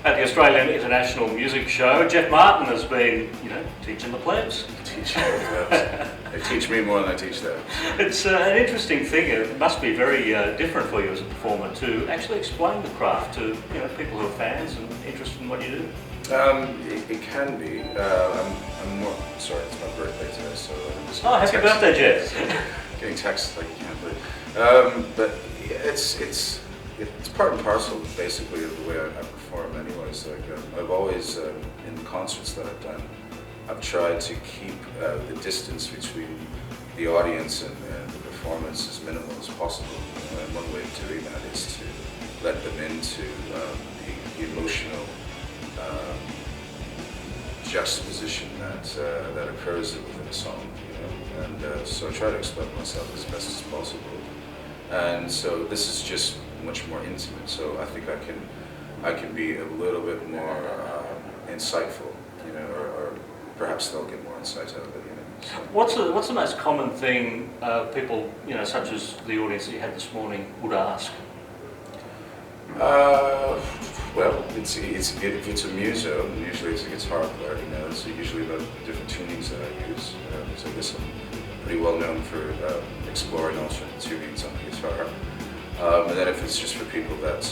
At the Australian International Music Show, Jeff Martin has been, teaching the plebs. Teaching the plebs. They teach me more than I teach them. It's an interesting thing. It must be very different for you as a performer to actually explain the craft to people who are fans and interested in what you do. It can be. I'm more sorry. It's my birthday today, so I'm just. Oh, happy birthday, Jeff! Getting texts like you can't believe. But it's part and parcel, basically, of the way I perform. Anyways, like I've always in the concerts that I've done, I've tried to keep the distance between the audience and the performance as minimal as possible. And one way of doing that is to let them into the emotional juxtaposition that occurs within a song, and so I try to explain myself as best as possible. And so this is just much more intimate. So I think I can be a little bit more insightful, or perhaps they'll get more insight out of it. So. What's the most common thing people, such as the audience that you had this morning, would ask? Well, if it's a muso, usually it's a guitar player, so usually about different tunings that I use. So I guess I'm pretty well known for exploring alternate tunings on the guitar. And then if it's just for people that,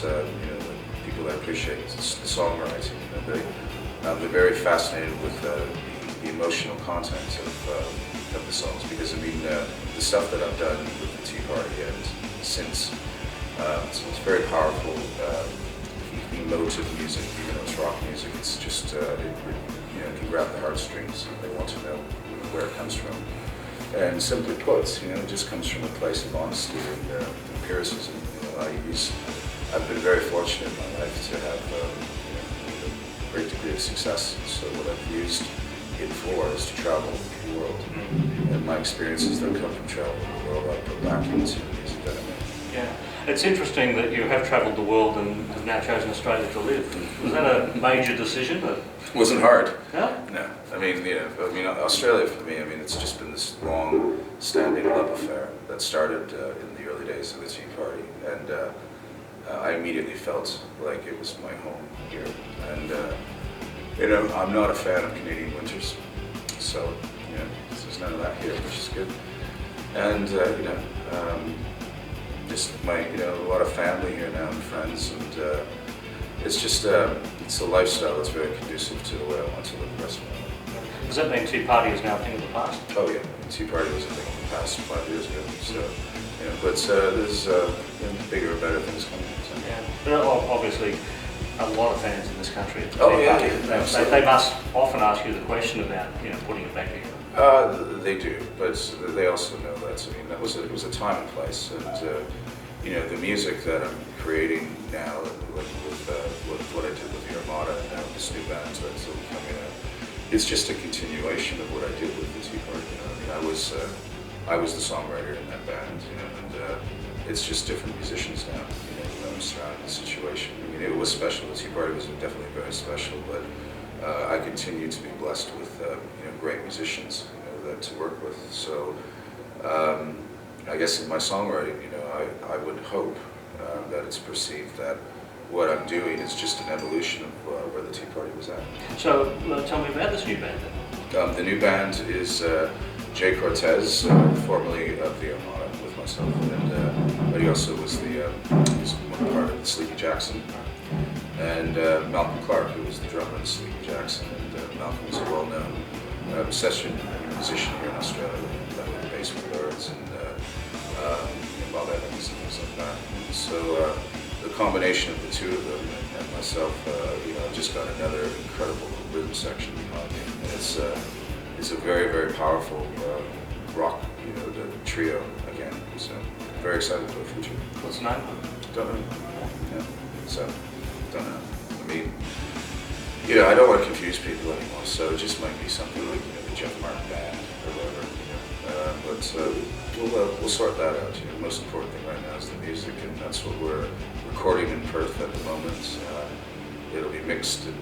people that appreciate the songwriting, they're very fascinated with the emotional content of the songs, because the stuff that I've done with the Tea Party and since, so it's very powerful, emotive music, even though it's rock music. It's just, it can grab the heartstrings. They want to know where it comes from. And simply put, it just comes from a place of honesty and empiricism. I've been very fortunate in my life to have a great degree of success. So what I've used it for is to travel the world. And my experiences that come from traveling the world, I put back into the music that I make. Yeah. It's interesting that you have travelled the world and have now chosen Australia to live. Was that a major decision? It wasn't hard. No? No. Australia for me, it's just been this long-standing love affair that started in the early days of the Tea Party, and I immediately felt like it was my home here. And I'm not a fan of Canadian winters, so there's none of that here, which is good. And just a lot of family here now and friends, and it's just it's a lifestyle that's very conducive to the way I want to live the rest of my life. Does that mean Tea Party is now a thing of the past? Oh yeah, Tea Party was a thing of the past 5 years ago. So but there's bigger and better things coming. So. Yeah, but obviously a lot of fans in this country. Oh yeah, they must often ask you the question about putting it back together. They do, but they also know that. It was a time and place, and the music that I'm creating now, with what I did with the Armada and now this new band that's coming out, it's just a continuation of what I did with the Tea Party. I was the songwriter in that band, and it's just different musicians now. I'm surrounded the situation. It was special. The Tea Party was definitely very special, but I continue to be blessed with great musicians to work with. So I guess in my songwriting, I would hope that it's perceived that what I'm doing is just an evolution of where the Tea Party was at. So tell me about this new band then. The new band is Jay Cortez, formerly of the Armada, with myself, and but he also was he's one part of the Sleepy Jackson, and Malcolm Clark, who was the drummer of the Sleepy Jackson, and Malcolm was a well-known session musician here in Australia, with the basement birds and Bob Evans and things like that. So the combination of the two of them and myself, I've just got another incredible rhythm section behind me. And it's a very, very powerful rock, the trio again. So very excited for the future. What's the name? Don't know. Yeah. So don't know. I don't want to confuse people anymore. So it just might be something like the Jeff Martin Band or whatever. But we'll sort that out. The most important thing right now is the music, and that's what we're recording in Perth at the moment. It'll be mixed in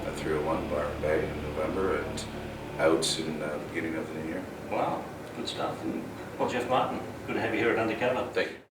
at 301 Byron Bay in November and out in the beginning of the new year. Wow, good stuff. Well, Jeff Martin, good to have you here at Undercover. Thank you.